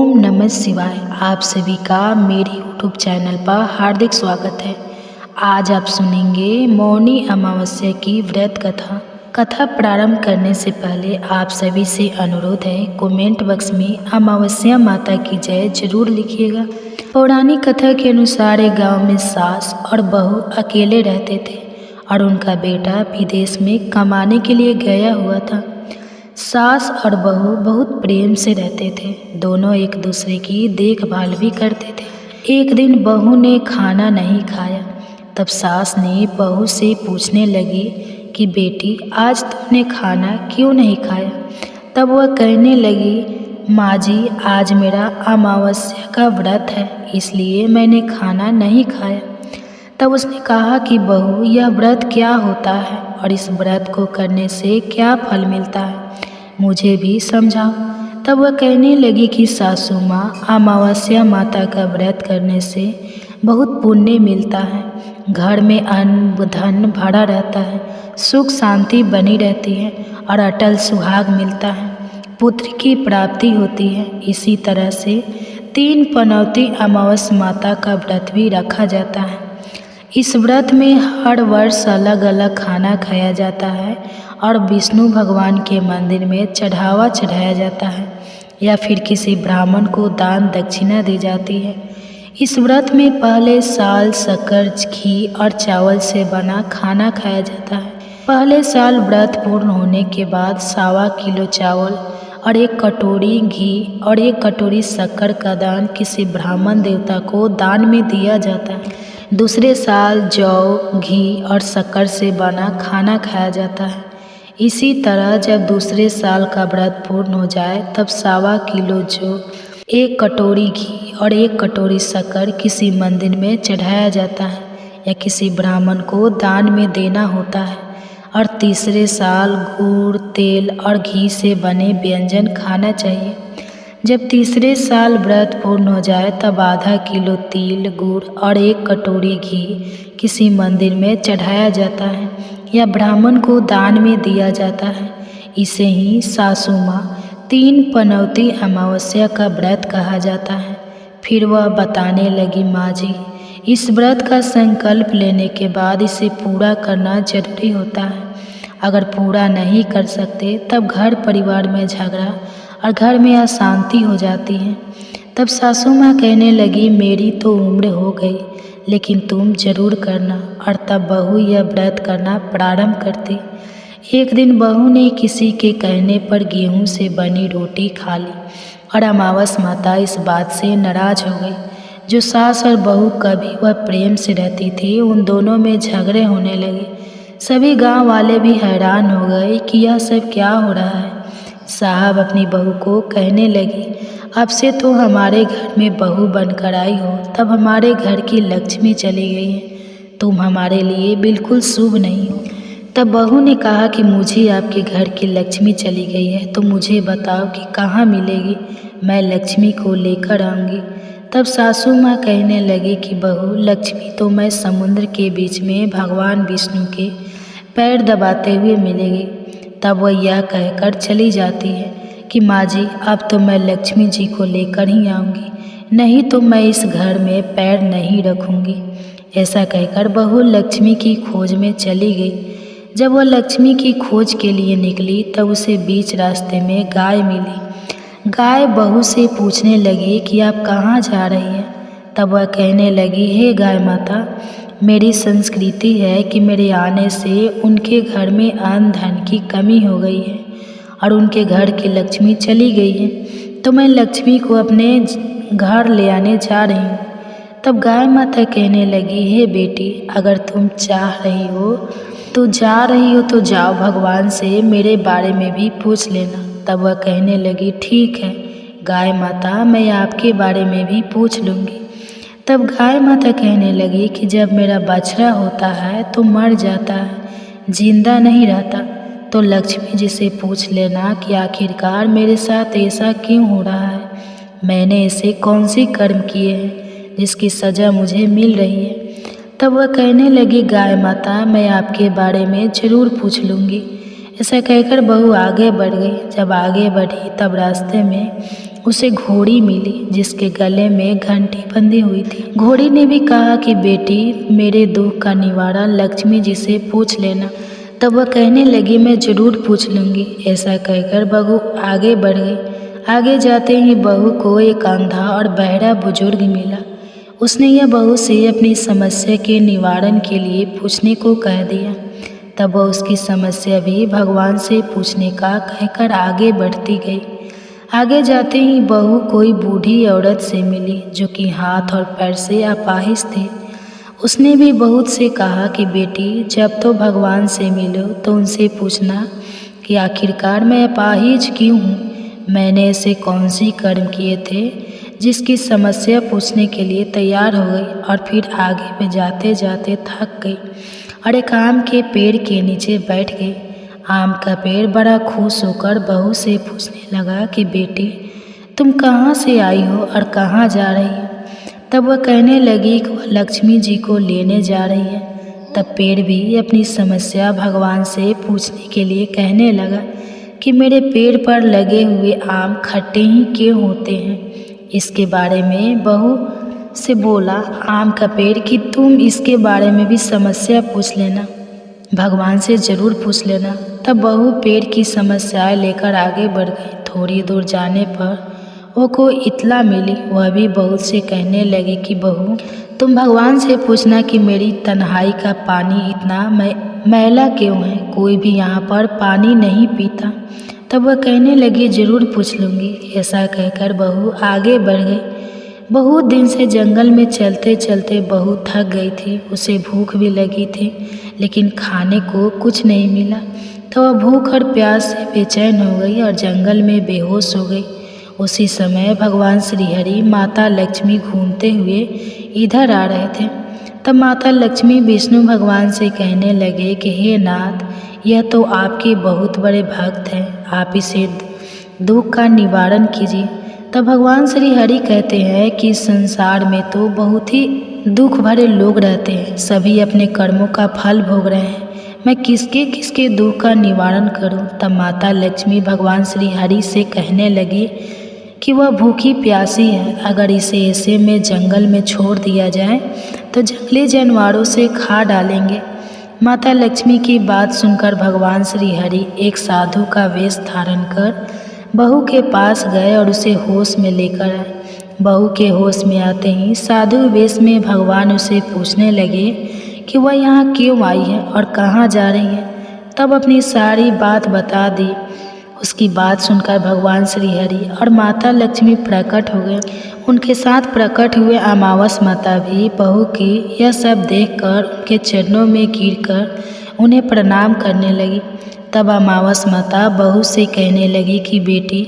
ओम नमः शिवाय। आप सभी का मेरे यूट्यूब चैनल पर हार्दिक स्वागत है। आज आप सुनेंगे मौनी अमावस्या की व्रत कथा प्रारंभ करने से पहले आप सभी से अनुरोध है, कमेंट बॉक्स में अमावस्या माता की जय जरूर लिखिएगा। पौराणिक कथा के अनुसार एक गांव में सास और बहू अकेले रहते थे और उनका बेटा विदेश में कमाने के लिए गया हुआ था। सास और बहू बहुत प्रेम से रहते थे। दोनों एक दूसरे की देखभाल भी करते थे। एक दिन बहू ने खाना नहीं खाया। तब सास ने बहू से पूछने लगी कि बेटी, आज तुमने खाना क्यों नहीं खाया? तब वह कहने लगी, माँ जी, आज मेरा अमावस्या का व्रत है, इसलिए मैंने खाना नहीं खाया। तब उसने कहा कि बहू, यह व्रत क्या होता है और इस व्रत को करने से क्या फल मिलता है, मुझे भी समझाओ। तब वह कहने लगी कि सासू माँ, अमावस्या माता का व्रत करने से बहुत पुण्य मिलता है। घर में अन्न धन भरा रहता है, सुख शांति बनी रहती है और अटल सुहाग मिलता है, पुत्र की प्राप्ति होती है। इसी तरह से 3 पनौती अमावस्या माता का व्रत भी रखा जाता है। इस व्रत में हर वर्ष अलग अलग खाना खाया जाता है और विष्णु भगवान के मंदिर में चढ़ावा चढ़ाया जाता है या फिर किसी ब्राह्मण को दान दक्षिणा दी जाती है। इस व्रत में पहले साल शक्कर, घी और चावल से बना खाना खाया जाता है। पहले साल व्रत पूर्ण होने के बाद 1.25 किलो चावल और 1 कटोरी घी और 1 कटोरी शक्कर का दान किसी ब्राह्मण देवता को दान में दिया जाता है। दूसरे साल जौ, घी और शक्कर से बना खाना खाया जाता है। इसी तरह जब दूसरे साल का व्रत पूर्ण हो जाए तब 1.25 किलो जौ, 1 कटोरी घी और 1 कटोरी शक्कर किसी मंदिर में चढ़ाया जाता है या किसी ब्राह्मण को दान में देना होता है। और तीसरे साल गुड़, तेल और घी से बने व्यंजन खाना चाहिए। जब तीसरे साल व्रत पूर्ण हो जाए तब आधा किलो तिल, गुड़ और 1 कटोरी घी किसी मंदिर में चढ़ाया जाता है या ब्राह्मण को दान में दिया जाता है। इसे ही सासू माँ 3 पनौती अमावस्या का व्रत कहा जाता है। फिर वह बताने लगी, माँ जी, इस व्रत का संकल्प लेने के बाद इसे पूरा करना जरूरी होता है। अगर पूरा नहीं कर सकते तब घर परिवार में झगड़ा और घर में अशांति हो जाती है। तब सासू माँ कहने लगी, मेरी तो उम्र हो गई, लेकिन तुम जरूर करना। और तब बहू यह व्रत करना प्रारंभ करती। एक दिन बहू ने किसी के कहने पर गेहूं से बनी रोटी खा ली और अमावस्या माता इस बात से नाराज हो गई। जो सास और बहू कभी वह प्रेम से रहती थी, उन दोनों में झगड़े होने लगे। सभी गांव वाले भी हैरान हो गए कि यह सब क्या हो रहा है। साहब अपनी बहू को कहने लगी, अब से तो हमारे घर में बहू बनकर आई हो, तब हमारे घर की लक्ष्मी चली गई है। तुम हमारे लिए बिल्कुल शुभ नहीं हो। तब बहू ने कहा कि मुझे आपके घर की लक्ष्मी चली गई है तो मुझे बताओ कि कहाँ मिलेगी, मैं लक्ष्मी को लेकर आऊँगी। तब सासू माँ कहने लगी कि बहू, लक्ष्मी तो मैं समुद्र के बीच में भगवान विष्णु के पैर दबाते हुए मिलेगी। तब वह यह कहकर चली जाती है कि माँ जी, अब तो मैं लक्ष्मी जी को लेकर ही आऊँगी, नहीं तो मैं इस घर में पैर नहीं रखूँगी। ऐसा कहकर बहू लक्ष्मी की खोज में चली गई। जब वह लक्ष्मी की खोज के लिए निकली तब उसे बीच रास्ते में गाय मिली। गाय बहू से पूछने लगी कि आप कहाँ जा रही हैं? तब वह कहने लगी, हे गाय माता, मेरी संस्कृति है कि मेरे आने से उनके घर में अन्न धन की कमी हो गई है और उनके घर की लक्ष्मी चली गई है, तो मैं लक्ष्मी को अपने घर ले आने जा रही हूँ। तब गाय माता कहने लगी, हे बेटी, अगर तुम चाह रही हो तो जाओ, भगवान से मेरे बारे में भी पूछ लेना। तब वह कहने लगी, ठीक है गाय माता, मैं आपके बारे में भी पूछ लूँगी। तब गाय माता कहने लगी कि जब मेरा बछड़ा होता है तो मर जाता है, जिंदा नहीं रहता, तो लक्ष्मी जी से पूछ लेना कि आखिरकार मेरे साथ ऐसा क्यों हो रहा है। मैंने ऐसे कौन सी कर्म किए हैं जिसकी सज़ा मुझे मिल रही है। तब वह कहने लगी, गाय माता, मैं आपके बारे में ज़रूर पूछ लूँगी। ऐसा कहकर बहू आगे बढ़ गई। जब आगे बढ़ी तब रास्ते में उसे घोड़ी मिली जिसके गले में घंटी बंधी हुई थी। घोड़ी ने भी कहा कि बेटी, मेरे दुख का निवारण लक्ष्मी जी से पूछ लेना। तब वह कहने लगी, मैं जरूर पूछ लूँगी। ऐसा कहकर बहू आगे बढ़ गई। आगे जाते ही बहू को एक अंधा और बहरा बुजुर्ग मिला। उसने यह बहू से अपनी समस्या के निवारण के लिए पूछने को कह दिया। तब वह उसकी समस्या भी भगवान से पूछने का कहकर आगे बढ़ती गई। आगे जाते ही बहू कोई बूढ़ी औरत से मिली जो कि हाथ और पैर से अपाहिज थे। उसने भी बहुत से कहा कि बेटी, जब तो भगवान से मिलो तो उनसे पूछना कि आखिरकार मैं अपाहिज क्यों हूँ। मैंने ऐसे कौन सी कर्म किए थे जिसकी समस्या पूछने के लिए तैयार हो गई और फिर आगे में जाते जाते थक गई और एक आम के पेड़ के नीचे बैठ गई। आम का पेड़ बड़ा खुश होकर बहू से पूछने लगा कि बेटी, तुम कहाँ से आई हो और कहाँ जा रही हो। तब वह कहने लगी कि वह लक्ष्मी जी को लेने जा रही है। तब पेड़ भी अपनी समस्या भगवान से पूछने के लिए कहने लगा कि मेरे पेड़ पर लगे हुए आम खट्टे ही क्यों होते हैं। इसके बारे में बहू से बोला आम का पेड़ कि तुम इसके बारे में भी समस्या पूछ लेना, भगवान से ज़रूर पूछ लेना। तब बहू पेड़ की समस्याएं लेकर आगे बढ़ गई। थोड़ी दूर जाने पर वो को इतला मिली। वह भी बहू से कहने लगी कि बहू, तुम भगवान से पूछना कि मेरी तन्हाई का पानी इतना मैला क्यों है, कोई भी यहाँ पर पानी नहीं पीता। तब वह कहने लगी ज़रूर पूछ लूँगी। ऐसा कहकर बहू आगे बढ़ गई। बहुत दिन से जंगल में चलते चलते बहू थक गई थी। उसे भूख भी लगी थी लेकिन खाने को कुछ नहीं मिला। तो वह भूख और प्यास से बेचैन हो गई और जंगल में बेहोश हो गई। उसी समय भगवान श्री हरि माता लक्ष्मी घूमते हुए इधर आ रहे थे। तब माता लक्ष्मी विष्णु भगवान से कहने लगे कि हे नाथ, यह तो आपके बहुत बड़े भक्त हैं, आप इसे दुख का निवारण कीजिए। तब भगवान श्री हरि कहते हैं कि संसार में तो बहुत ही दुख भरे लोग रहते हैं, सभी अपने कर्मों का फल भोग रहे हैं, मैं किसके किसके दुख का निवारण करूं। तब माता लक्ष्मी भगवान श्री हरि से कहने लगी कि वह भूखी प्यासी है, अगर इसे ऐसे में जंगल में छोड़ दिया जाए तो जंगली जानवरों से खा डालेंगे। माता लक्ष्मी की बात सुनकर भगवान श्री हरि एक साधु का वेश धारण कर बहू के पास गए और उसे होश में लेकर आए। बहू के होश में आते ही साधु वेश में भगवान उसे पूछने लगे कि वह यहाँ क्यों आई है और कहाँ जा रही है। तब अपनी सारी बात बता दी। उसकी बात सुनकर भगवान श्री हरि और माता लक्ष्मी प्रकट हो गए। उनके साथ प्रकट हुए अमावस माता भी बहू की यह सब देखकर उनके चरणों में गिरकर उन्हें प्रणाम करने लगी। तब अमावस माता बहू से कहने लगी कि बेटी,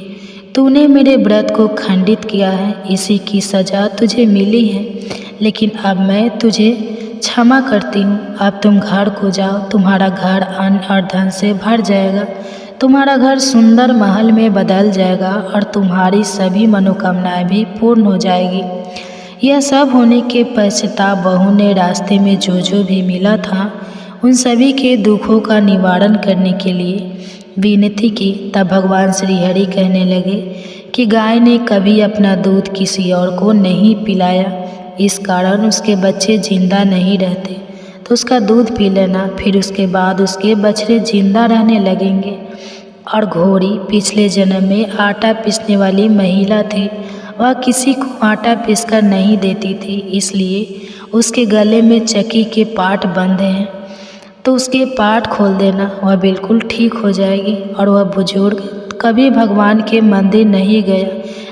तूने मेरे व्रत को खंडित किया है, इसी की सज़ा तुझे मिली है, लेकिन अब मैं तुझे क्षमा करती हूँ। अब तुम घर को जाओ, तुम्हारा घर अन्न और धन से भर जाएगा, तुम्हारा घर सुंदर महल में बदल जाएगा और तुम्हारी सभी मनोकामनाएं भी पूर्ण हो जाएगी। यह सब होने के पश्चाताप बहू ने रास्ते में जो भी मिला था उन सभी के दुखों का निवारण करने के लिए विनती की। तब भगवान श्री हरि कहने लगे कि गाय ने कभी अपना दूध किसी और को नहीं पिलाया, इस कारण उसके बच्चे जिंदा नहीं रहते, तो उसका दूध पी लेना, फिर उसके बाद उसके बछड़े जिंदा रहने लगेंगे। और घोड़ी पिछले जन्म में आटा पीसने वाली महिला थी, वह किसी को आटा पीसकर नहीं देती थी, इसलिए उसके गले में चक्की के पाट बंधे हैं, तो उसके पाट खोल देना, वह बिल्कुल ठीक हो जाएगी। और वह बुजुर्ग कभी भगवान के मंदिर नहीं गया,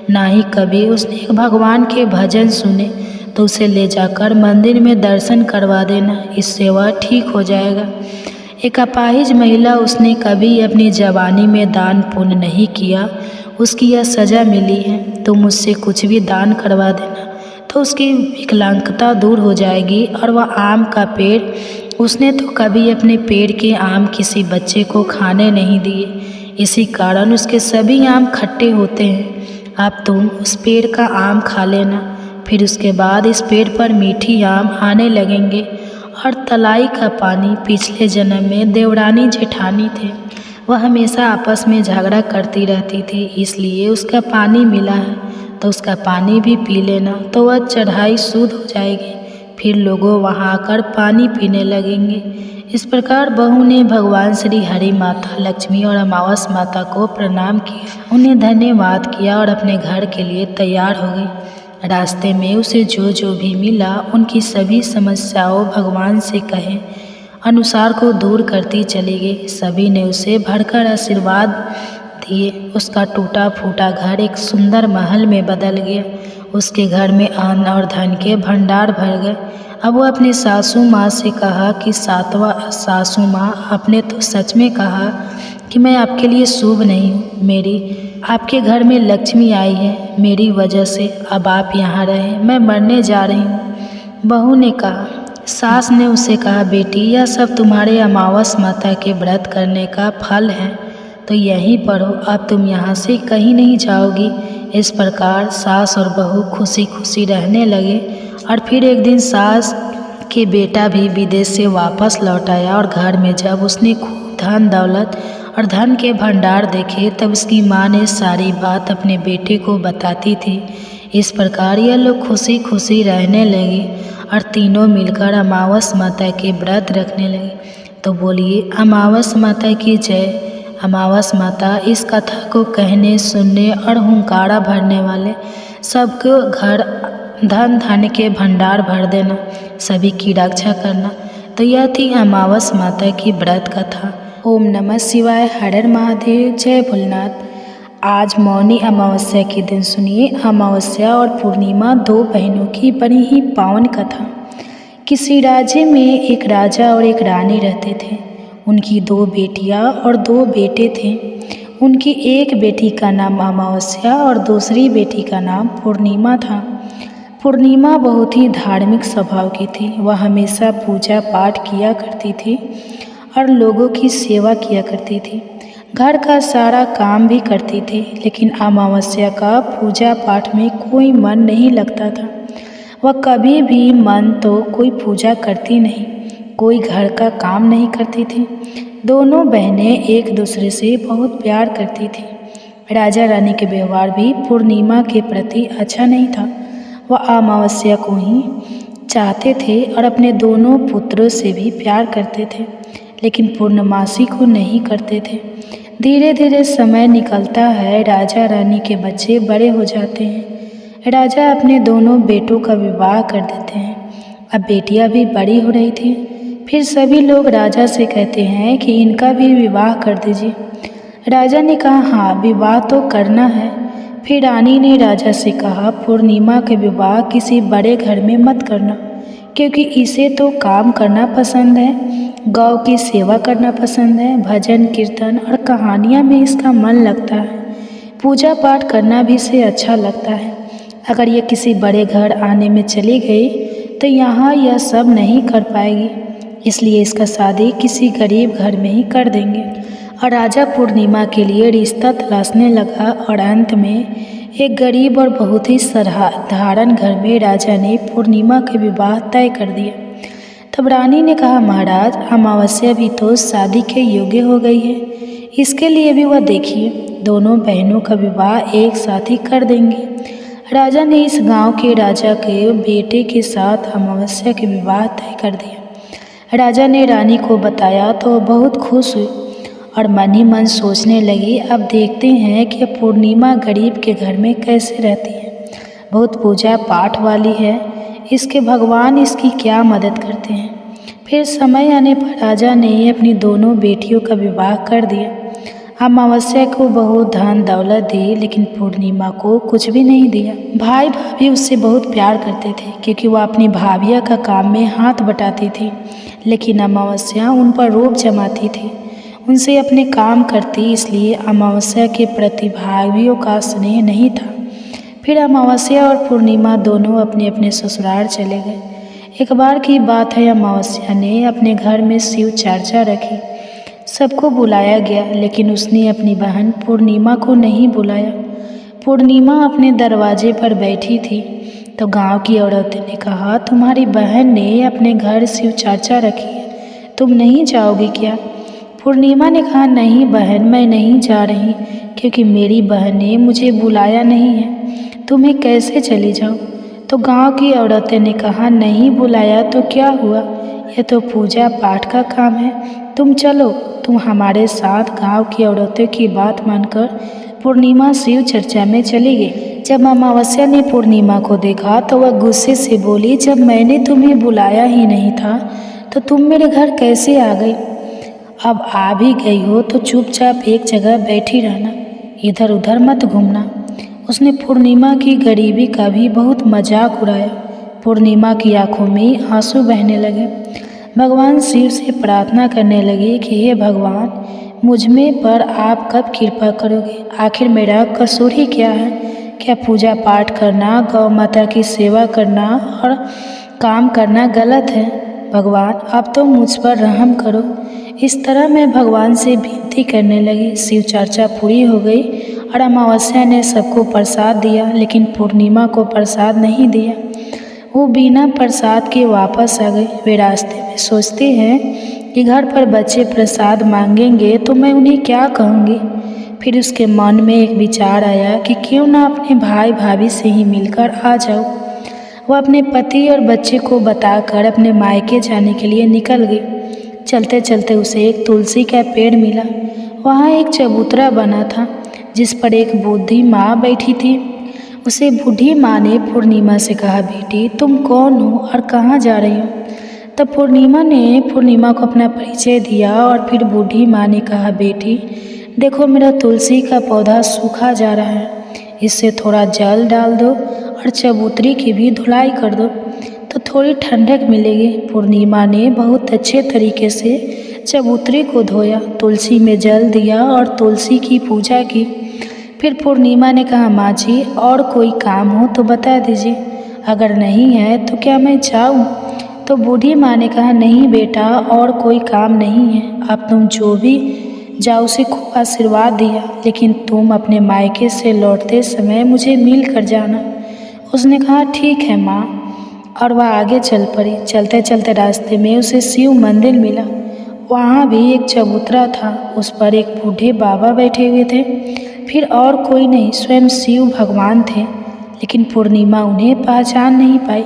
ना ही कभी उसने भगवान के भजन सुने, तो उसे ले जाकर मंदिर में दर्शन करवा देना, इससे वह ठीक हो जाएगा। एक अपाहिज महिला, उसने कभी अपनी जवानी में दान पुण्य नहीं किया, उसकी यह सज़ा मिली है। तो मुझसे कुछ भी दान करवा देना तो उसकी विकलांगता दूर हो जाएगी। और वह आम का पेड़, उसने तो कभी अपने पेड़ के आम किसी बच्चे को खाने नहीं दिए, इसी कारण उसके सभी आम खट्टे होते हैं। अब तुम उस पेड़ का आम खा लेना, फिर उसके बाद इस पेड़ पर मीठी आम आने लगेंगे। और तलाई का पानी पिछले जन्म में देवरानी जेठानी थे, वह हमेशा आपस में झगड़ा करती रहती थी, इसलिए उसका पानी मिला है तो उसका पानी भी पी लेना तो वह चढ़ाई शुद्ध हो जाएगी, फिर लोगों वहाँ आकर पानी पीने लगेंगे। इस प्रकार बहू ने भगवान श्री हरि माता लक्ष्मी और अमावस माता को प्रणाम किया, उन्हें धन्यवाद किया और अपने घर के लिए तैयार हो गई। रास्ते में उसे जो जो भी मिला उनकी सभी समस्याओं भगवान से कहे अनुसार को दूर करती चली गई। सभी ने उसे भरकर आशीर्वाद दिए। उसका टूटा फूटा घर एक सुंदर महल में बदल गया। उसके घर में अन्न और धन के भंडार भर गए। अब वो अपनी सासू माँ से कहा कि सासू माँ, आपने तो सच में कहा कि मैं आपके लिए शुभ नहीं हूँ। मेरी आपके घर में लक्ष्मी आई है, मेरी वजह से अब आप यहाँ रहे, मैं मरने जा रही हूँ। बहू ने कहा। सास ने उसे कहा, बेटी यह सब तुम्हारे अमावस माता के व्रत करने का फल है, तो यहीं पर हो, अब तुम यहाँ से कहीं नहीं जाओगी। इस प्रकार सास और बहू खुशी खुशी रहने लगे। और फिर एक दिन सास के बेटा भी विदेश से वापस लौट आया और घर में जब उसने खूब धन दौलत और धन के भंडार देखे तब उसकी माँ ने सारी बात अपने बेटे को बताती थी। इस प्रकार यह लोग खुशी खुशी रहने लगे और तीनों मिलकर अमावस माता के व्रत रखने लगे। तो बोलिए अमावस माता की जय। अमावस माता इस कथा को कहने, सुनने और हुंकारा भरने वाले सबको घर धन धन के भंडार भर देना, सभी की रक्षा करना। तो यह थी अमावस माता की व्रत कथा। ओम नमः शिवाय, हर हर महादेव, जय भोलेनाथ। आज मौनी अमावस्या के दिन सुनिए अमावस्या और पूर्णिमा, दो बहनों की बड़ी ही पावन कथा। किसी राज्य में एक राजा और एक रानी रहते थे। उनकी दो बेटियां और दो बेटे थे। उनकी एक बेटी का नाम अमावस्या और दूसरी बेटी का नाम पूर्णिमा था। पूर्णिमा बहुत ही धार्मिक स्वभाव की थी। वह हमेशा पूजा पाठ किया करती थी और लोगों की सेवा किया करती थी। घर का सारा काम भी करती थी, लेकिन अमावस्या का पूजा पाठ में कोई मन नहीं लगता था। वह कभी भी मन तो कोई पूजा करती नहीं, कोई घर का काम नहीं करती थी। दोनों बहनें एक दूसरे से बहुत प्यार करती थी। राजा रानी के व्यवहार भी पूर्णिमा के प्रति अच्छा नहीं था। वह अमावस्या को ही चाहते थे और अपने दोनों पुत्रों से भी प्यार करते थे, लेकिन पूर्णमासी को नहीं करते थे। धीरे धीरे समय निकलता है, राजा रानी के बच्चे बड़े हो जाते हैं। राजा अपने दोनों बेटों का विवाह कर देते हैं। अब बेटियां भी बड़ी हो रही थी। फिर सभी लोग राजा से कहते हैं कि इनका भी विवाह कर दीजिए। राजा ने कहा, हाँ विवाह तो करना है। फिर रानी ने राजा से कहा, पूर्णिमा के विवाह किसी बड़े घर में मत करना, क्योंकि इसे तो काम करना पसंद है, गौ की सेवा करना पसंद है, भजन कीर्तन और कहानियाँ में इसका मन लगता है, पूजा पाठ करना भी इसे अच्छा लगता है। अगर ये किसी बड़े घर आने में चली गई तो यहाँ यह सब नहीं कर पाएगी, इसलिए इसका शादी किसी गरीब घर में ही कर देंगे। और राजा पूर्णिमा के लिए रिश्ता तलाशने लगा और अंत में एक गरीब और बहुत ही साधारण घर में राजा ने पूर्णिमा के विवाह तय कर दिया। तब रानी ने कहा, महाराज अमावस्या भी तो शादी के योग्य हो गई है, इसके लिए भी वह देखिए, दोनों बहनों का विवाह एक साथ ही कर देंगे। राजा ने इस गांव के राजा के बेटे के साथ अमावस्या के विवाह तय कर दिया। राजा ने रानी को बताया तो वह बहुत खुश हुई और मन ही मन सोचने लगी, अब देखते हैं कि पूर्णिमा गरीब के घर में कैसे रहती है, बहुत पूजा पाठ वाली है, इसके भगवान इसकी क्या मदद करते हैं। फिर समय आने पर राजा ने अपनी दोनों बेटियों का विवाह कर दिया। अमावस्या को बहुत धन दौलत दी, लेकिन पूर्णिमा को कुछ भी नहीं दिया। भाई भाभी उससे बहुत प्यार करते थे, क्योंकि वह अपनी भाभिया का काम में हाथ बटाती थी, लेकिन अमावस्या उन पर रोब जमाती थी, उनसे अपने काम करती, इसलिए अमावस्या के प्रति भाइयों का स्नेह नहीं था। फिर अमावस्या और पूर्णिमा दोनों अपने अपने ससुराल चले गए। एक बार की बात है, अमावस्या ने अपने घर में शिव चर्चा रखी, सबको बुलाया गया, लेकिन उसने अपनी बहन पूर्णिमा को नहीं बुलाया। पूर्णिमा अपने दरवाजे पर बैठी थी तो गांव की औरतें ने कहा, तुम्हारी बहन ने अपने घर शिव चर्चा रखी है, तुम नहीं जाओगी क्या? पूर्णिमा ने कहा, नहीं बहन, मैं नहीं जा रही, क्योंकि मेरी बहन ने मुझे बुलाया नहीं है। तुम्हें कैसे चली जाऊँ? तो गांव की औरतें ने कहा, नहीं बुलाया तो क्या हुआ, यह तो पूजा पाठ का काम है, तुम चलो। तुम हमारे साथ। गांव की औरतों की बात मानकर पूर्णिमा शिव चर्चा में चली गई। जब अमावस्या ने पूर्णिमा को देखा तो वह गुस्से से बोली, जब मैंने तुम्हें बुलाया ही नहीं था तो तुम मेरे घर कैसे आ गई? अब आ भी गई हो तो चुपचाप एक जगह बैठी रहना, इधर उधर मत घूमना। उसने पूर्णिमा की गरीबी का भी बहुत मजाक उड़ाया। पूर्णिमा की आंखों में आंसू बहने लगे। भगवान शिव से प्रार्थना करने लगी कि हे भगवान, मुझ में पर आप कब कृपा करोगे? आखिर मेरा कसूर ही क्या है? क्या पूजा पाठ करना, गौ माता की सेवा करना और काम करना गलत है? भगवान, अब तो मुझ पर रहम करो। इस तरह मैं भगवान से विनती करने लगी। शिव चर्चा पूरी हो गई और अमावस्या ने सबको प्रसाद दिया, लेकिन पूर्णिमा को प्रसाद नहीं दिया। वो बिना प्रसाद के वापस आ गई। वे रास्ते में सोचते हैं कि घर पर बच्चे प्रसाद मांगेंगे तो मैं उन्हें क्या कहूँगी। फिर उसके मन में एक विचार आया कि क्यों ना अपने भाई भाभी से ही मिलकर आ जाऊँ। वह अपने पति और बच्चे को बताकर अपने मायके जाने के लिए निकल गई। चलते चलते उसे एक तुलसी का पेड़ मिला। वहाँ एक चबूतरा बना था जिस पर एक बूढ़ी माँ बैठी थी। उसे बूढ़ी माँ ने पूर्णिमा से कहा, बेटी तुम कौन हो और कहाँ जा रही हो? तब पूर्णिमा ने पूर्णिमा को अपना परिचय दिया और फिर बूढ़ी माँ ने कहा, बेटी देखो, मेरा तुलसी का पौधा सूखा जा रहा है, इससे थोड़ा जल डाल दो और चबूतरी की भी धुलाई कर दो तो थोड़ी ठंडक मिलेगी। पूर्णिमा ने बहुत अच्छे तरीके से चबूतरी को धोया, तुलसी में जल दिया और तुलसी की पूजा की। फिर पूर्णिमा ने कहा, माँ जी और कोई काम हो तो बता दीजिए, अगर नहीं है तो क्या मैं जाऊँ? तो बूढ़ी माँ ने कहा, नहीं बेटा, और कोई काम नहीं है। अब तुम जो भी जाओ उसे खूब आशीर्वाद दिया, लेकिन तुम अपने मायके से लौटते समय मुझे मिल कर जाना। उसने कहा, ठीक है माँ, और वह आगे चल पड़ी। चलते चलते रास्ते में उसे शिव मंदिर मिला। वहाँ भी एक चबूतरा था, उस पर एक बूढ़े बाबा बैठे हुए थे। फिर और कोई नहीं, स्वयं शिव भगवान थे, लेकिन पूर्णिमा उन्हें पहचान नहीं पाई।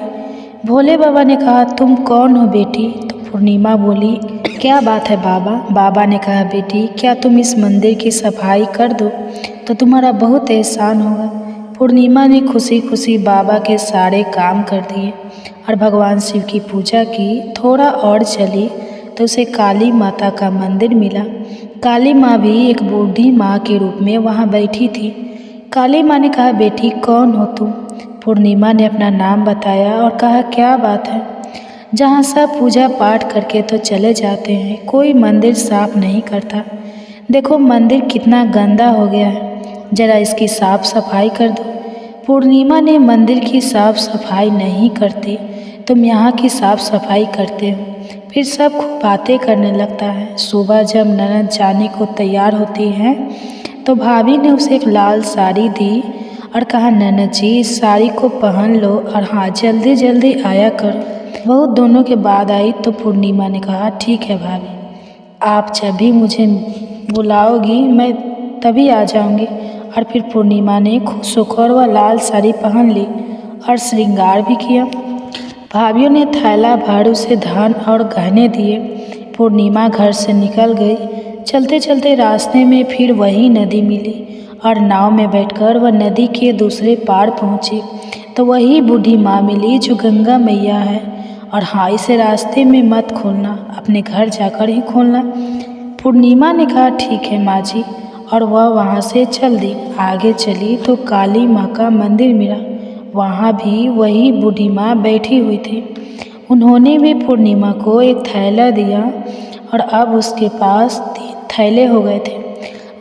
भोले बाबा ने कहा, तुम कौन हो बेटी? तो पूर्णिमा बोली, क्या बात है बाबा? बाबा ने कहा, बेटी क्या तुम इस मंदिर की सफाई कर दो तो तुम्हारा बहुत एहसान होगा। पूर्णिमा ने खुशी खुशी बाबा के सारे काम कर दिए और भगवान शिव की पूजा की। थोड़ा और चली तो उसे काली माता का मंदिर मिला। काली माँ भी एक बूढ़ी माँ के रूप में वहाँ बैठी थी। काली माँ ने कहा, बेटी कौन हो तुम? पूर्णिमा ने अपना नाम बताया और कहा, क्या बात है, जहाँ सब पूजा पाठ करके तो चले जाते हैं, कोई मंदिर साफ नहीं करता। देखो मंदिर कितना गंदा हो गया है, जरा इसकी साफ सफाई कर दो। पूर्णिमा ने मंदिर की साफ सफाई नहीं करती, तुम यहाँ की साफ सफाई करते हो। फिर सब खूब बातें करने लगता है। सुबह जब ननद जाने को तैयार होती है तो भाभी ने उसे एक लाल साड़ी दी और कहा, ननद जी इस साड़ी को पहन लो और हाँ जल्दी जल्दी आया करो। बहुत दोनों के बाद आई तो पूर्णिमा ने कहा, ठीक है भाभी, आप जब भी मुझे बुलाओगी मैं तभी आ जाऊंगी। और फिर पूर्णिमा ने खुश होकर वह लाल साड़ी पहन ली और श्रृंगार भी किया। भाभियों ने थैला भर उसे धन और गहने दिए। पूर्णिमा घर से निकल गई। चलते चलते रास्ते में फिर वही नदी मिली और नाव में बैठकर वह नदी के दूसरे पार पहुंची तो वही बूढ़ी माँ मिली जो गंगा मैया है। और हाँ, इसे रास्ते में मत खोलना, अपने घर जाकर ही खोलना। पूर्णिमा ने कहा, ठीक है माँ जी, और वह वहाँ से चल दी। आगे चली तो काली माँ का मंदिर मिला। वहाँ भी वही बूढ़ी माँ बैठी हुई थी। उन्होंने भी पूर्णिमा को एक थैला दिया और अब उसके पास 3 थैले हो गए थे।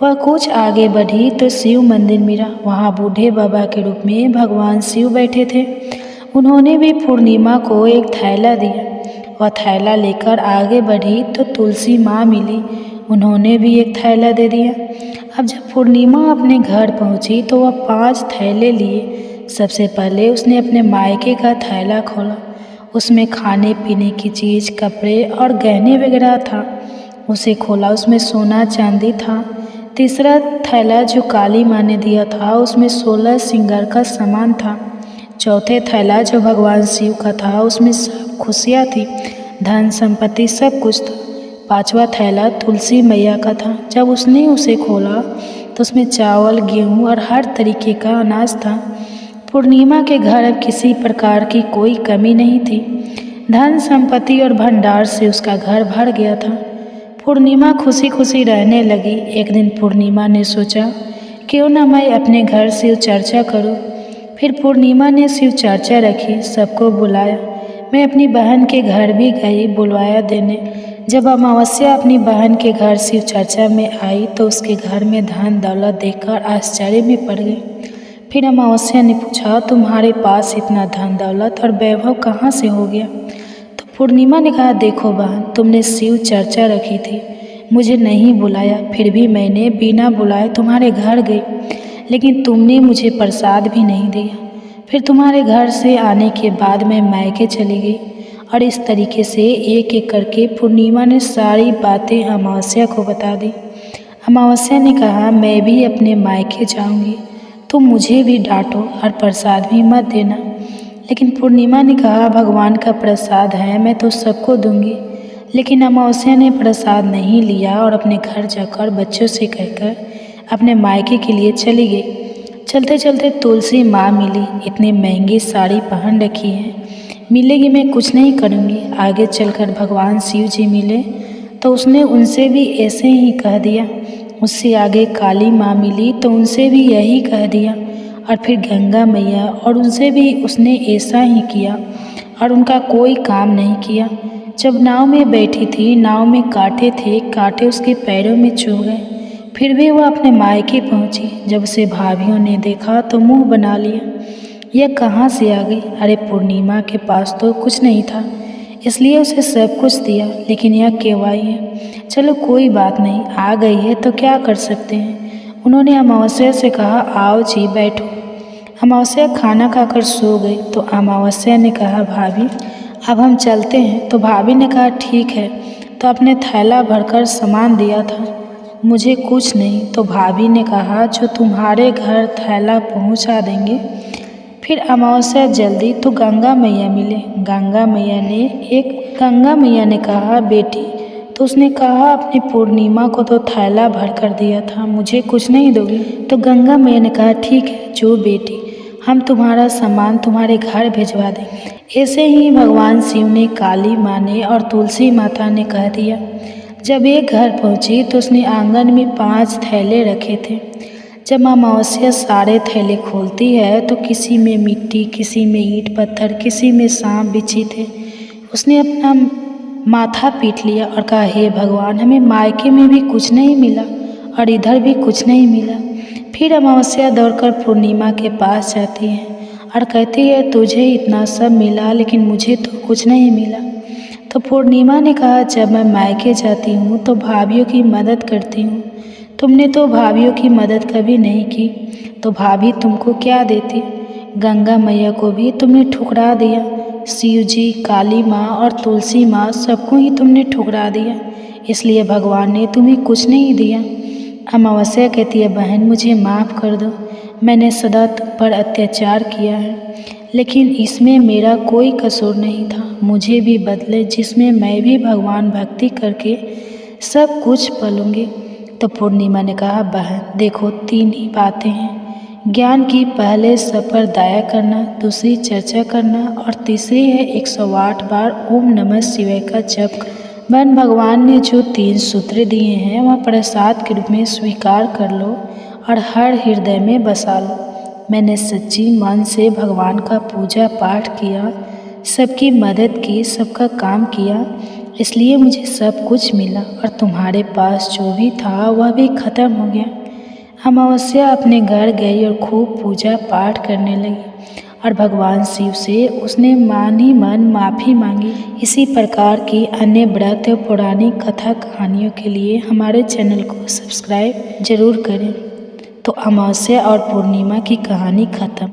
वह कुछ आगे बढ़ी तो शिव मंदिर मिला। वहाँ बूढ़े बाबा के रूप में भगवान शिव बैठे थे। उन्होंने भी पूर्णिमा को एक थैला दिया। वह थैला लेकर आगे बढ़ी तो तुलसी माँ मिली। उन्होंने भी एक थैला दे दिया। अब जब पूर्णिमा अपने घर पहुंची तो वह 5 थैले लिए। सबसे पहले उसने अपने मायके का थैला खोला। उसमें खाने पीने की चीज़, कपड़े और गहने वगैरह था। उसे खोला, उसमें सोना चांदी था। तीसरा थैला जो काली माँ ने दिया था उसमें 16 श्रृंगार का सामान था। चौथे थैला जो भगवान शिव का था उसमें सब खुशियाँ थी, धन संपत्ति सब कुछ था। पांचवा थैला तुलसी मैया का था। जब उसने उसे खोला तो उसमें चावल, गेहूँ और हर तरीके का अनाज था। पूर्णिमा के घर अब किसी प्रकार की कोई कमी नहीं थी। धन संपत्ति और भंडार से उसका घर भर गया था। पूर्णिमा खुशी खुशी रहने लगी। एक दिन पूर्णिमा ने सोचा, क्यों न मैं अपने घर शिव चर्चा करूं। फिर पूर्णिमा ने शिव चर्चा रखी, सबको बुलाया। मैं अपनी बहन के घर भी गई बुलवाया देने। जब अमावस्या अपनी बहन के घर शिव चर्चा में आई तो उसके घर में धन दौलत देखकर आश्चर्य में पड़ गई। फिर अमावस्या ने पूछा, तुम्हारे पास इतना धन दौलत और वैभव कहाँ से हो गया। तो पूर्णिमा ने कहा, देखो बहन, तुमने शिव चर्चा रखी थी, मुझे नहीं बुलाया, फिर भी मैंने बिना बुलाए तुम्हारे घर गई, लेकिन तुमने मुझे प्रसाद भी नहीं दिया। फिर तुम्हारे घर से आने के बाद मैं मायके चली गई। और इस तरीके से एक एक करके पूर्णिमा ने सारी बातें अमावस्या को बता दी। अमावस्या ने कहा, मैं भी अपने मायके जाऊंगी, तुम मुझे भी डांटो और प्रसाद भी मत देना। लेकिन पूर्णिमा ने कहा, भगवान का प्रसाद है, मैं तो सबको दूंगी। लेकिन अमावस्या ने प्रसाद नहीं लिया और अपने घर जाकर बच्चों से कहकर अपने मायके के लिए चली गई। चलते चलते तुलसी माँ मिली। इतनी महंगी साड़ी पहन रखी है, मिलेगी, मैं कुछ नहीं करूँगी। आगे चलकर भगवान शिव जी मिले तो उसने उनसे भी ऐसे ही कह दिया। उससे आगे काली माँ मिली तो उनसे भी यही कह दिया। और फिर गंगा मैया, और उनसे भी उसने ऐसा ही किया और उनका कोई काम नहीं किया। जब नाव में बैठी थी, नाव में कांटे थे, कांटे उसके पैरों में चुभ गए, फिर भी वह अपने मायके पहुंची। जब उसे भाभियों ने देखा तो मुंह बना लिया, यह कहाँ से आ गई। अरे पूर्णिमा के पास तो कुछ नहीं था, इसलिए उसे सब कुछ दिया, लेकिन यह क्यों आई है। चलो कोई बात नहीं, आ गई है तो क्या कर सकते हैं। उन्होंने अमावस्या से कहा, आओ जी बैठो। अमावस्या खाना खाकर सो गई। तो अमावस्या ने कहा, भाभी अब हम चलते हैं। तो भाभी ने कहा, ठीक है। तो अपने थैला भरकर सामान दिया था, मुझे कुछ नहीं। तो भाभी ने कहा, जो तुम्हारे घर थैला पहुंचा देंगे। फिर अमावस्या जल्दी तो गंगा मैया मिले। गंगा मैया ने कहा, बेटी। तो उसने कहा, अपनी पूर्णिमा को तो थैला भर कर दिया था, मुझे कुछ नहीं दोगी। तो गंगा मैया ने कहा, ठीक है जो बेटी, हम तुम्हारा सामान तुम्हारे घर भिजवा देंगे। ऐसे ही भगवान शिव ने, काली माँ ने और तुलसी माता ने कह दिया। जब एक घर पहुँची तो उसने आंगन में 5 थैले रखे थे। जब अमावस्या सारे थैले खोलती है तो किसी में मिट्टी, किसी में ईंट पत्थर, किसी में सांप बिच्छी थे। उसने अपना माथा पीट लिया और कहा, हे भगवान, हमें मायके में भी कुछ नहीं मिला और इधर भी कुछ नहीं मिला। फिर अमावस्या दौड़कर पूर्णिमा के पास जाती है और कहती है, तुझे इतना सब मिला लेकिन मुझे तो कुछ नहीं मिला। तो पूर्णिमा ने कहा, जब मैं मायके जाती हूँ तो भाभियों की मदद करती हूँ, तुमने तो भाभियों की मदद कभी नहीं की, तो भाभी तुमको क्या देती। गंगा मैया को भी तुमने ठुकरा दिया, शिव जी, काली माँ और तुलसी माँ सबको ही तुमने ठुकरा दिया, इसलिए भगवान ने तुम्हें कुछ नहीं दिया। अमावस्या कहती है, बहन मुझे माफ़ कर दो, मैंने सदा तुम पर अत्याचार किया है, लेकिन इसमें मेरा कोई कसूर नहीं था। मुझे भी बदले, जिसमें मैं भी भगवान भक्ति करके सब कुछ पालूंगी। तो पूर्णिमा ने कहा, बहन देखो 3 ही बातें हैं, ज्ञान की पहले सब पर दया करना, दूसरी चर्चा करना और तीसरी है 108 बार ओम नमः शिवाय का जप करना। बहन भगवान ने जो 3 सूत्र दिए हैं वह प्रसाद के रूप में स्वीकार कर लो और हर हृदय में बसा लो। मैंने सच्ची मन से भगवान का पूजा पाठ किया, सबकी मदद की, सबका काम किया, इसलिए मुझे सब कुछ मिला और तुम्हारे पास जो भी था वह भी खत्म हो गया। अमावस्या अपने घर गई और खूब पूजा पाठ करने लगी और भगवान शिव से उसने मन ही मन माफ़ी मांगी। इसी प्रकार की अन्य व्रत और पौराणिक कथा कहानियों के लिए हमारे चैनल को सब्सक्राइब जरूर करें। तो अमावस्या और पूर्णिमा की कहानी खत्म।